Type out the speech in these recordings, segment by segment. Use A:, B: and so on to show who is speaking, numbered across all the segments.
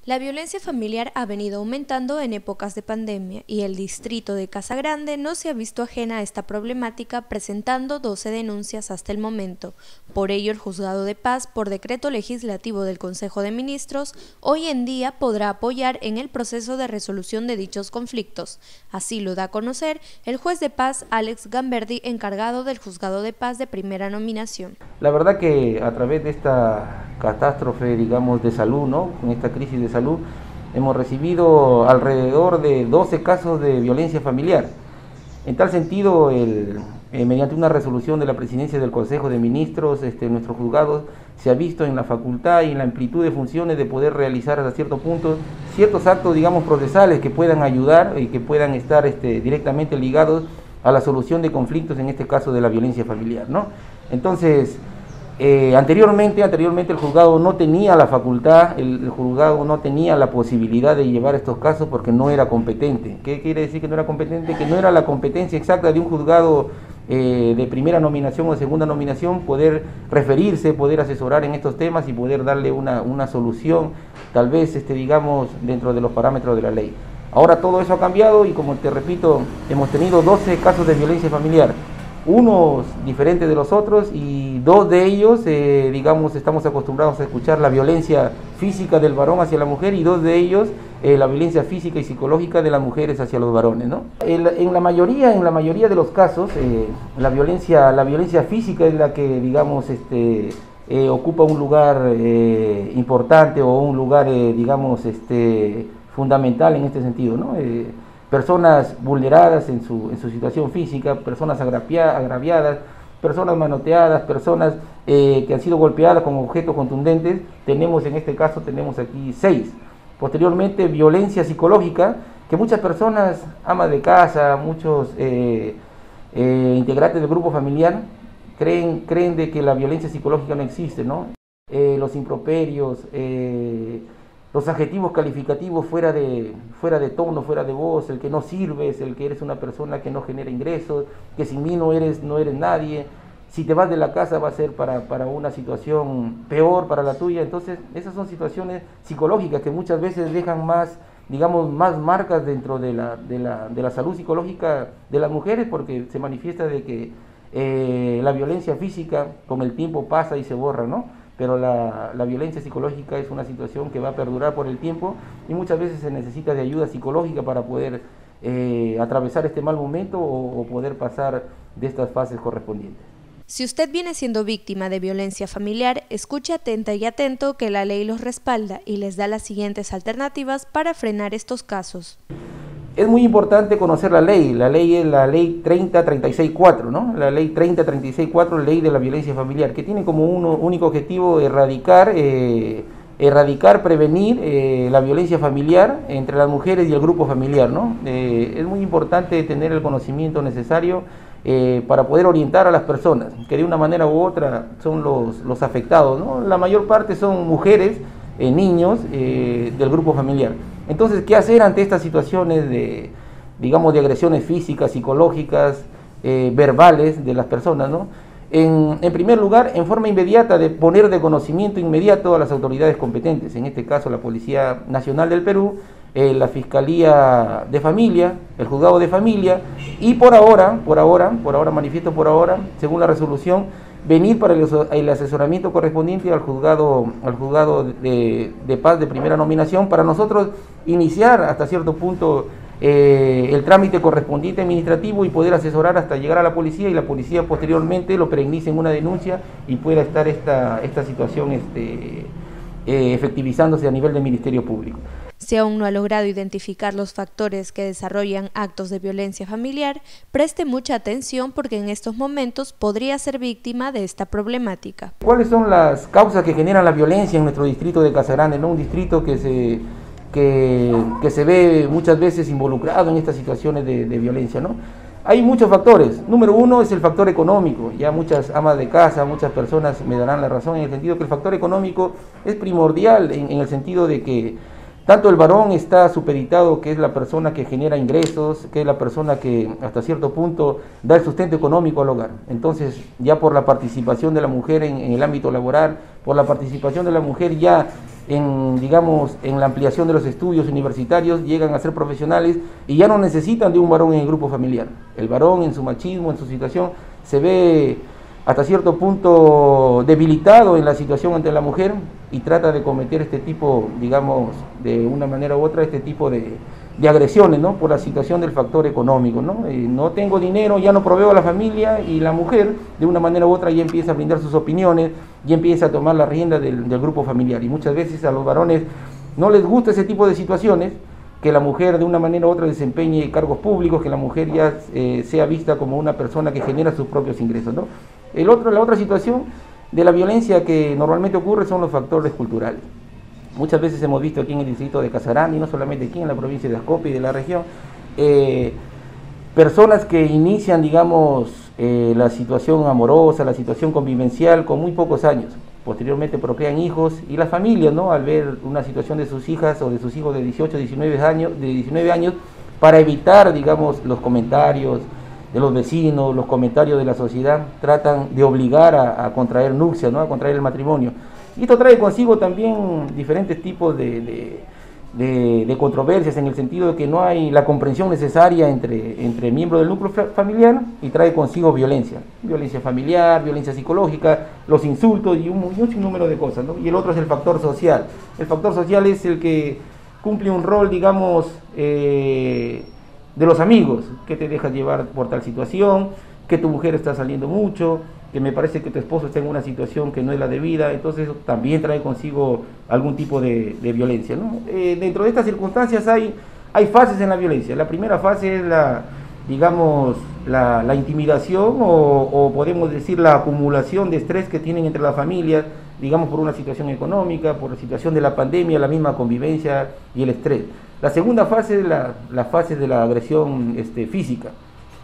A: La violencia familiar ha venido aumentando en épocas de pandemia y el distrito de Casa Grande no se ha visto ajena a esta problemática, presentando 12 denuncias hasta el momento. Por ello, el Juzgado de Paz, por decreto legislativo del Consejo de Ministros, hoy en día podrá apoyar en el proceso de resolución de dichos conflictos. Así lo da a conocer el juez de paz Alex Gamberdi, encargado del Juzgado de Paz de primera nominación.
B: La verdad que a través de esta catástrofe, digamos, de salud, ¿no? Con esta crisis de salud, hemos recibido alrededor de 12 casos de violencia familiar. En tal sentido, mediante una resolución de la Presidencia del Consejo de Ministros, nuestro juzgado se ha visto en la facultad y en la amplitud de funciones de poder realizar hasta cierto punto ciertos actos, digamos, procesales que puedan ayudar y que puedan estar directamente ligados a la solución de conflictos, en este caso de la violencia familiar, ¿no? Entonces, anteriormente el juzgado no tenía la facultad, el juzgado no tenía la posibilidad de llevar estos casos porque no era competente. ¿Qué quiere decir que no era competente? Que no era la competencia exacta de un juzgado de primera nominación o segunda nominación poder referirse, poder asesorar en estos temas y poder darle una solución, tal vez, digamos, dentro de los parámetros de la ley. Ahora todo eso ha cambiado y, como te repito, hemos tenido 12 casos de violencia familiar. Unos diferentes de los otros, y dos de ellos, digamos, estamos acostumbrados a escuchar la violencia física del varón hacia la mujer, y dos de ellos la violencia física y psicológica de las mujeres hacia los varones, ¿no? En la mayoría de los casos, la violencia física es la que, digamos, ocupa un lugar importante, o un lugar, digamos, fundamental en este sentido, ¿no? Personas vulneradas en su situación física, personas agraviadas, personas manoteadas, personas que han sido golpeadas con objetos contundentes. Tenemos en este caso, tenemos aquí 6. Posteriormente, violencia psicológica, que muchas personas, amas de casa, muchos integrantes del grupo familiar, creen de que la violencia psicológica no existe, ¿no? Los improperios, los adjetivos calificativos fuera de tono, fuera de voz, el que no sirves, el que eres una persona que no genera ingresos, que sin mí no eres nadie, si te vas de la casa va a ser para una situación peor para la tuya. Entonces, esas son situaciones psicológicas que muchas veces dejan más, digamos, más marcas dentro de la salud psicológica de las mujeres, porque se manifiesta de que la violencia física con el tiempo pasa y se borra, ¿no? Pero la violencia psicológica es una situación que va a perdurar por el tiempo, y muchas veces se necesita de ayuda psicológica para poder atravesar este mal momento o poder pasar de estas fases correspondientes.
A: Si usted viene siendo víctima de violencia familiar, escuche atenta y atento que la ley los respalda y les da las siguientes alternativas para frenar estos casos.
B: Es muy importante conocer la ley es la ley 3036-4, ¿no? La ley 3036-4, ley de la violencia familiar, que tiene como único objetivo erradicar, prevenir la violencia familiar entre las mujeres y el grupo familiar, ¿no? Es muy importante tener el conocimiento necesario para poder orientar a las personas, que de una manera u otra son los afectados, ¿no? La mayor parte son mujeres, niños del grupo familiar. Entonces, ¿qué hacer ante estas situaciones de agresiones físicas, psicológicas, verbales de las personas, ¿no? En primer lugar, en forma inmediata, de poner de conocimiento inmediato a las autoridades competentes, en este caso la Policía Nacional del Perú, la Fiscalía de Familia, el Juzgado de Familia, y por ahora, según la resolución, venir para el asesoramiento correspondiente al juzgado de paz de primera nominación, para nosotros iniciar hasta cierto punto el trámite correspondiente administrativo y poder asesorar hasta llegar a la policía, y la policía posteriormente lo perenice en una denuncia y pueda estar esta situación efectivizándose a nivel del Ministerio Público.
A: Si aún no ha logrado identificar los factores que desarrollan actos de violencia familiar, preste mucha atención, porque en estos momentos podría ser víctima de esta problemática.
B: ¿Cuáles son las causas que generan la violencia en nuestro distrito de Casa Grande, ¿no? Un distrito que se ve muchas veces involucrado en estas situaciones de violencia, ¿no? Hay muchos factores. Número uno es el factor económico. Ya muchas amas de casa, muchas personas me darán la razón en el sentido que el factor económico es primordial, en el sentido de que tanto el varón está supeditado, que es la persona que genera ingresos, que es la persona que hasta cierto punto da el sustento económico al hogar. Entonces, ya por la participación de la mujer en el ámbito laboral, por la participación de la mujer ya digamos, en la ampliación de los estudios universitarios, llegan a ser profesionales y ya no necesitan de un varón en el grupo familiar. El varón en su machismo, en su situación, se ve hasta cierto punto debilitado en la situación ante la mujer y trata de cometer este tipo, digamos, de una manera u otra, este tipo de agresiones, ¿no? Por la situación del factor económico, ¿no? No tengo dinero, ya no proveo a la familia, y la mujer, de una manera u otra, ya empieza a brindar sus opiniones, ya empieza a tomar la rienda del grupo familiar. Y muchas veces a los varones no les gusta ese tipo de situaciones, que la mujer de una manera u otra desempeñe cargos públicos, que la mujer ya sea vista como una persona que genera sus propios ingresos, ¿no? La otra situación de la violencia que normalmente ocurre son los factores culturales. Muchas veces hemos visto aquí en el distrito de Casarán, y no solamente aquí en la provincia de Ascope y de la región, personas que inician, digamos, la situación amorosa, la situación convivencial con muy pocos años. Posteriormente procrean hijos, y las familias, ¿no?, al ver una situación de sus hijas o de sus hijos de 18, 19 años, para evitar, digamos, los comentarios de los vecinos, los comentarios de la sociedad, tratan de obligar a contraer nupcias, ¿no?, a contraer el matrimonio. Y esto trae consigo también diferentes tipos de controversias, en el sentido de que no hay la comprensión necesaria entre miembros del núcleo familiar, y trae consigo violencia familiar, violencia psicológica, los insultos y un sinnúmero de cosas, ¿no? Y el otro es el factor social. El factor social es el que cumple un rol, digamos, de los amigos, que te dejas llevar por tal situación, que tu mujer está saliendo mucho, que me parece que tu esposo está en una situación que no es la debida. Entonces también trae consigo algún tipo de violencia, ¿no? Dentro de estas circunstancias hay fases en la violencia. La primera fase es la intimidación, o podemos decir la acumulación de estrés que tienen entre las familias, digamos, por una situación económica, por la situación de la pandemia, la misma convivencia y el estrés. La segunda fase es la fase de la agresión física,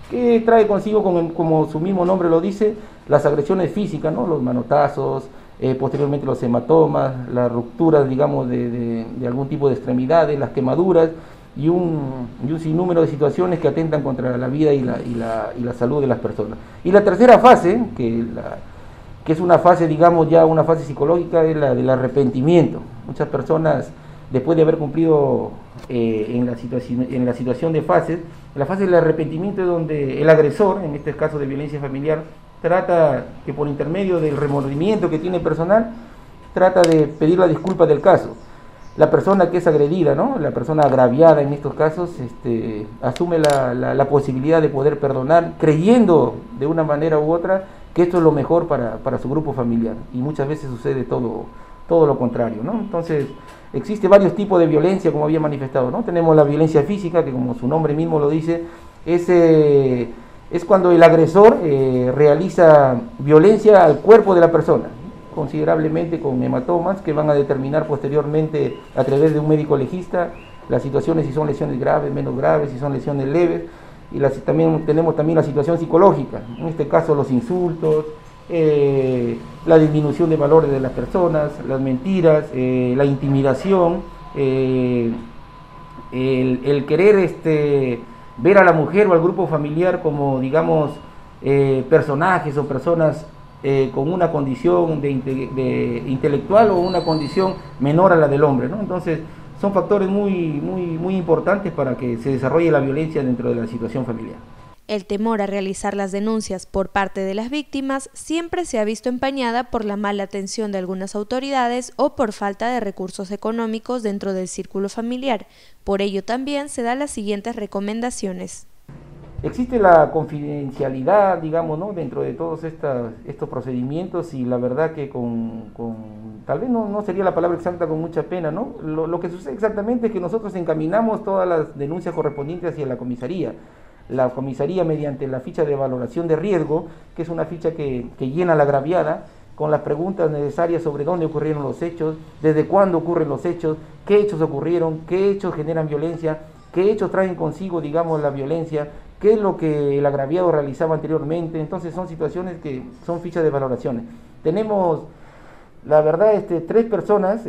B: que trae consigo, como su mismo nombre lo dice, las agresiones físicas, ¿no? Los manotazos, posteriormente los hematomas, las rupturas, digamos, de algún tipo de extremidades, las quemaduras, y un sinnúmero de situaciones que atentan contra la vida y la salud de las personas. Y la tercera fase, que es una fase, digamos, ya una fase psicológica, es la del arrepentimiento. Muchas personas, después de haber cumplido en la situación de fases, la fase del arrepentimiento es donde el agresor, en este caso de violencia familiar, trata que, por intermedio del remordimiento que tiene personal, trata de pedir la disculpa del caso. La persona que es agredida, ¿no?, la persona agraviada en estos casos, asume la posibilidad de poder perdonar, creyendo de una manera u otra que esto es lo mejor para su grupo familiar, y muchas veces sucede todo lo contrario, ¿no? Entonces, existe varios tipos de violencia, como había manifestado, ¿no? Tenemos la violencia física, que, como su nombre mismo lo dice, es cuando el agresor realiza violencia al cuerpo de la persona, considerablemente con hematomas que van a determinar posteriormente, a través de un médico legista, las situaciones, si son lesiones graves, menos graves, si son lesiones leves. Y también tenemos la situación psicológica, en este caso los insultos, la disminución de valores de las personas, las mentiras, la intimidación, el querer ver a la mujer o al grupo familiar como, digamos, personajes o personas con una condición de intelectual o una condición menor a la del hombre, ¿no? Entonces, son factores muy importantes para que se desarrolle la violencia dentro de la situación familiar.
A: El temor a realizar las denuncias por parte de las víctimas siempre se ha visto empañada por la mala atención de algunas autoridades o por falta de recursos económicos dentro del círculo familiar. Por ello también se dan las siguientes recomendaciones.
B: Existe la confidencialidad, digamos, ¿no?, dentro de todos estos procedimientos, y la verdad que tal vez no sería la palabra exacta, con mucha pena, ¿no? Lo que sucede exactamente es que nosotros encaminamos todas las denuncias correspondientes hacia la comisaría. La comisaría, mediante la ficha de valoración de riesgo, que es una ficha que llena la agraviada, con las preguntas necesarias sobre dónde ocurrieron los hechos, desde cuándo ocurren los hechos, qué hechos ocurrieron, qué hechos generan violencia, qué hechos traen consigo, digamos, la violencia, qué es lo que el agraviado realizaba anteriormente. Entonces son situaciones que son fichas de valoraciones. Tenemos, la verdad, 3 personas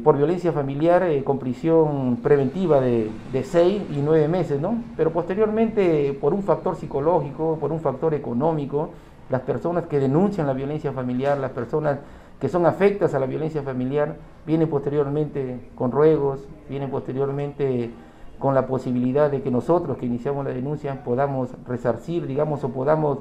B: por violencia familiar con prisión preventiva de 6 y 9 meses, ¿no? Pero posteriormente, por un factor psicológico, por un factor económico, las personas que denuncian la violencia familiar, las personas que son afectas a la violencia familiar, vienen posteriormente con ruegos, vienen posteriormente con la posibilidad de que nosotros que iniciamos la denuncia podamos resarcir, digamos, o podamos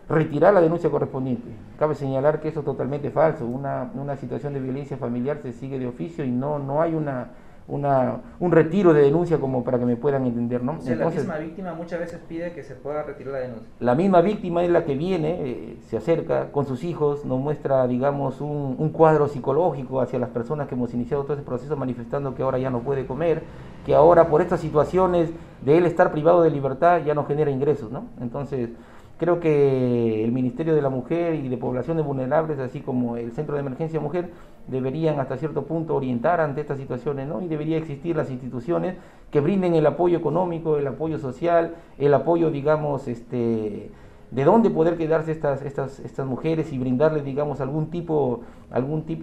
B: retirar la denuncia correspondiente. Cabe señalar que eso es totalmente falso. Una situación de violencia familiar se sigue de oficio y no hay un retiro de denuncia como para que me puedan entender, ¿no?
C: O sea, entonces, la misma víctima muchas veces pide que se pueda retirar la denuncia.
B: La misma víctima es la que viene, se acerca con sus hijos, nos muestra, digamos, un cuadro psicológico hacia las personas que hemos iniciado todo ese proceso, manifestando que ahora ya no puede comer, que ahora por estas situaciones de él estar privado de libertad ya no genera ingresos, ¿no? Entonces, creo que el Ministerio de la Mujer y de Poblaciones Vulnerables, así como el Centro de Emergencia Mujer, deberían hasta cierto punto orientar ante estas situaciones, ¿no? Y debería existir las instituciones que brinden el apoyo económico, el apoyo social, el apoyo, digamos, de dónde poder quedarse estas mujeres y brindarles, digamos, algún tipo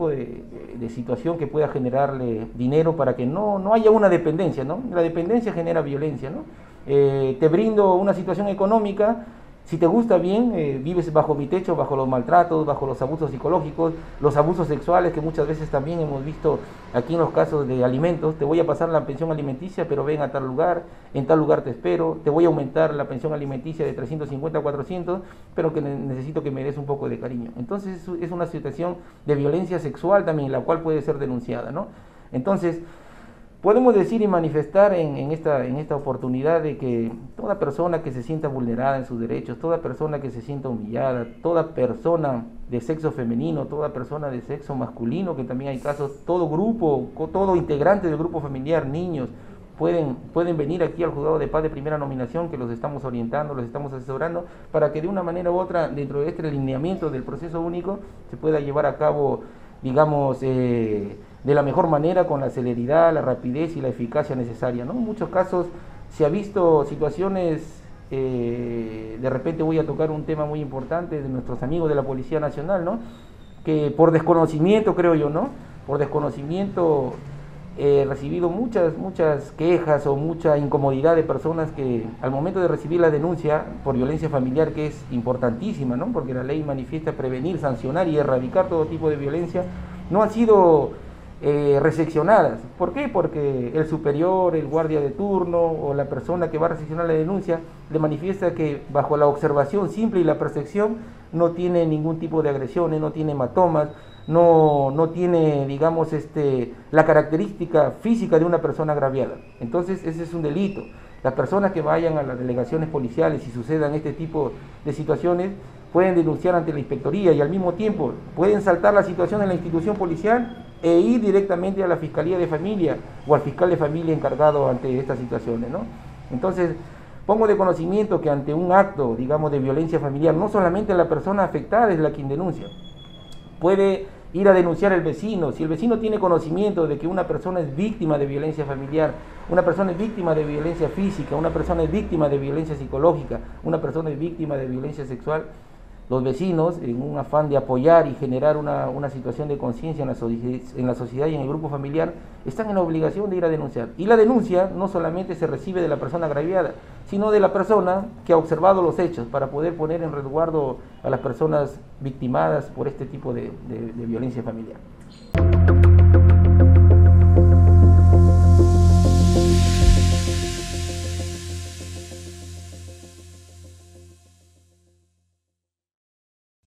B: de situación que pueda generarle dinero para que no haya una dependencia, ¿no? La dependencia genera violencia, ¿no? Te brindo una situación económica. Si te gusta bien, vives bajo mi techo, bajo los maltratos, bajo los abusos psicológicos, los abusos sexuales que muchas veces también hemos visto aquí en los casos de alimentos. Te voy a pasar la pensión alimenticia, pero ven a tal lugar, en tal lugar te espero. Te voy a aumentar la pensión alimenticia de 350 a 400, pero que necesito que me des un poco de cariño. Entonces es una situación de violencia sexual también, la cual puede ser denunciada, ¿no? Entonces, podemos decir y manifestar en esta oportunidad de que toda persona que se sienta vulnerada en sus derechos, toda persona que se sienta humillada, toda persona de sexo femenino, toda persona de sexo masculino, que también hay casos, todo grupo, todo integrante del grupo familiar, niños, pueden venir aquí al Juzgado de Paz de Primera Nominación, que los estamos orientando, los estamos asesorando, para que de una manera u otra, dentro de este lineamiento del proceso único, se pueda llevar a cabo, digamos, de la mejor manera, con la celeridad, la rapidez y la eficacia necesaria, ¿no? En muchos casos se ha visto situaciones, de repente voy a tocar un tema muy importante de nuestros amigos de la Policía Nacional, ¿no? Que por desconocimiento, creo yo, ¿no? Por desconocimiento he recibido muchas quejas o mucha incomodidad de personas que al momento de recibir la denuncia por violencia familiar, que es importantísima, ¿no? Porque la ley manifiesta prevenir, sancionar y erradicar todo tipo de violencia, no han sido recepcionadas. ¿Por qué? Porque el superior, el guardia de turno o la persona que va a recepcionar la denuncia le manifiesta que bajo la observación simple y la percepción no tiene ningún tipo de agresiones, no tiene hematomas, no tiene, digamos, la característica física de una persona agraviada. Entonces ese es un delito. Las personas que vayan a las delegaciones policiales y sucedan este tipo de situaciones pueden denunciar ante la inspectoría y al mismo tiempo pueden saltar la situación en la institución policial e ir directamente a la Fiscalía de Familia o al fiscal de familia encargado ante estas situaciones, ¿no? Entonces, pongo de conocimiento que ante un acto, digamos, de violencia familiar, no solamente la persona afectada es la quien denuncia, puede ir a denunciar el vecino. Si el vecino tiene conocimiento de que una persona es víctima de violencia familiar, una persona es víctima de violencia física, una persona es víctima de violencia psicológica, una persona es víctima de violencia sexual, los vecinos, en un afán de apoyar y generar una situación de conciencia en la sociedad y en el grupo familiar, están en la obligación de ir a denunciar. Y la denuncia no solamente se recibe de la persona agraviada, sino de la persona que ha observado los hechos, para poder poner en resguardo a las personas victimadas por este tipo de violencia familiar.